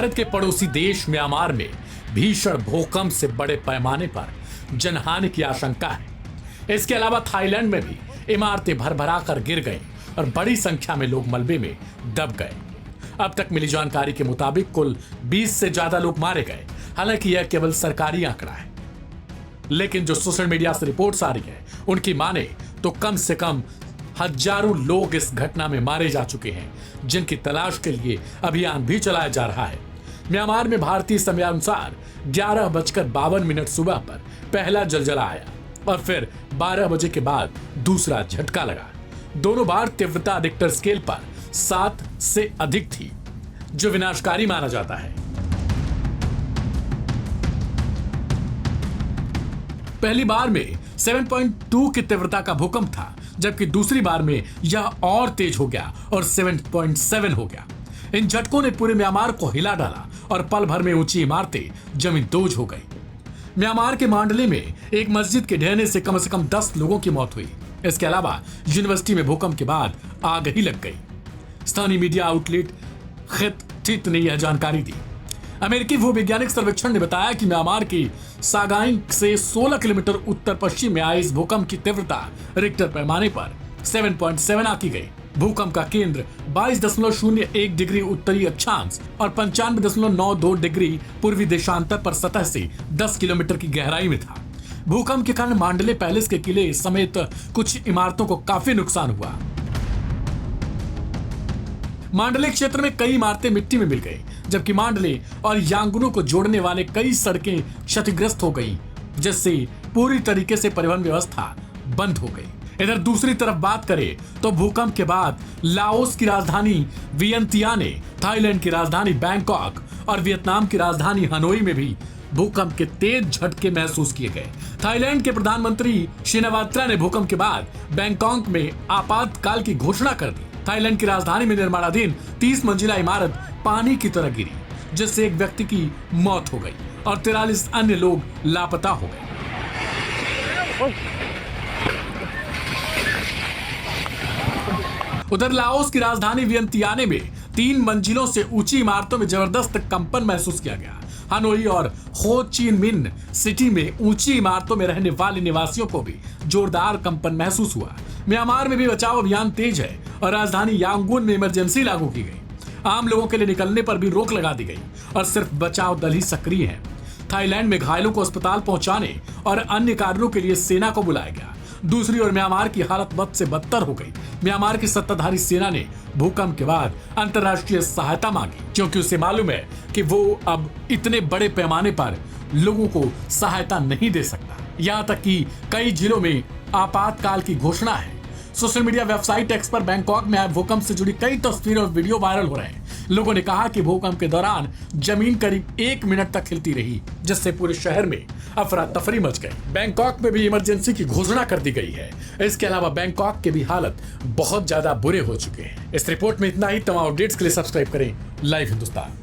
भारत के पड़ोसी देश म्यांमार में भीषण भूकंप से बड़े पैमाने पर जनहानि की आशंका है। इसके अलावा थाईलैंड में भी इमारतें भरभरा कर गिर गईं और बड़ी संख्या में लोग मलबे में दब गए। अब तक मिली जानकारी के मुताबिक कुल 20 से ज्यादा लोग मारे गए। हालांकि यह केवल सरकारी आंकड़ा है, लेकिन जो सोशल मीडिया से रिपोर्ट्स आ रही है उनकी माने तो कम से कम हजारों लोग इस घटना में मारे जा चुके हैं, जिनकी तलाश के लिए अभियान भी चलाया जा रहा है। म्यांमार में भारतीय समयानुसार 11:52 सुबह पर पहला जलजला आया और फिर 12 बजे के बाद दूसरा झटका लगा। दोनों बार तीव्रता रिक्टर स्केल पर 7 से अधिक थी, जो विनाशकारी माना जाता है। पहली बार में 7.2 की तीव्रता का भूकंप था, जबकि दूसरी बार में यह और तेज हो गया और 7.7 हो गया। इन झटकों ने पूरे म्यांमार को हिला डाला और पल भर में ऊंची इमारतें जमींदोज हो गई। म्यांमार के मांडले में एक मस्जिद के ढहने से कम 10 लोगों की मौत हुई। इसके अलावा यूनिवर्सिटी में भूकंप के बाद आग ही लग गई। स्थानीय मीडिया आउटलेट खित ने यह जानकारी दी। अमेरिकी भूवैज्ञानिक सर्वेक्षण ने बताया कि म्यांमार की सागाइन से 16 किलोमीटर उत्तर पश्चिम में आए इस भूकंप की तीव्रता रिक्टर पैमाने पर 7.7 आंकी गई। भूकंप का केंद्र 22.01 डिग्री उत्तरी अक्षांश और 95.92 डिग्री पूर्वी देशांतर पर सतह से 10 किलोमीटर की गहराई में था। भूकंप के कारण मांडले पैलेस के किले समेत कुछ इमारतों को काफी नुकसान हुआ। मांडले क्षेत्र में कई इमारतें मिट्टी में मिल गई, जबकि मांडले और यांगून को जोड़ने वाले कई सड़कें क्षतिग्रस्त हो गईं, जिससे पूरी तरीके से परिवहन व्यवस्था बंद हो गई। इधर दूसरी तरफ बात करें तो भूकंप के बाद लाओस की राजधानी वियंतियाने, थाईलैंड की राजधानी बैंकॉक और वियतनाम की राजधानी हनोई में भी भूकंप के तेज झटके महसूस किए गए। थाईलैंड के प्रधानमंत्री शिनावात्रा ने भूकंप के बाद बैंकॉक में आपातकाल की घोषणा कर दी। थाईलैंड की राजधानी में निर्माणाधीन 30 मंजिला इमारत पानी की तरह गिरी, जिससे एक व्यक्ति की मौत हो गई और 43 अन्य लोग लापता हो गए। उधर लाओस की राजधानी वियंतियाने में 3 मंजिलों से ऊंची इमारतों में जबरदस्त कंपन महसूस किया गया। हनोई और हो ची मिन सिटी में ऊंची इमारतों में रहने वाले निवासियों को भी जोरदार कंपन महसूस हुआ। म्यांमार में भी बचाव अभियान तेज है और राजधानी यांगून में इमरजेंसी लागू की गई। आम लोगों के लिए निकलने पर भी रोक लगा दी गई और सिर्फ बचाव दल ही सक्रिय हैं। थाईलैंड में घायलों को अस्पताल पहुंचाने और अन्य कार्यों के लिए सेना को बुलाया गया। दूसरी ओर म्यांमार की हालत बद से बदतर हो गई। म्यांमार की सत्ताधारी सेना ने भूकंप के बाद अंतर्राष्ट्रीय सहायता मांगी, क्योंकि उसे मालूम है कि वो अब इतने बड़े पैमाने पर लोगों को सहायता नहीं दे सकता। यहाँ तक कि कई जिलों में आपातकाल की घोषणा है। सोशल मीडिया वेबसाइट एक्स पर बैंकॉक में आए भूकंप से जुड़ी कई तस्वीरें और वीडियो वायरल हो रहे हैं। लोगों ने कहा कि भूकंप के दौरान जमीन करीब 1 मिनट तक हिलती रही, जिससे पूरे शहर में अफरा तफरी मच गई। बैंकॉक में भी इमरजेंसी की घोषणा कर दी गई है। इसके अलावा बैंकॉक के भी हालत बहुत ज्यादा बुरे हो चुके हैं। इस रिपोर्ट में इतना ही। तमाम अपडेट्स के लिए सब्सक्राइब करें लाइव हिंदुस्तान।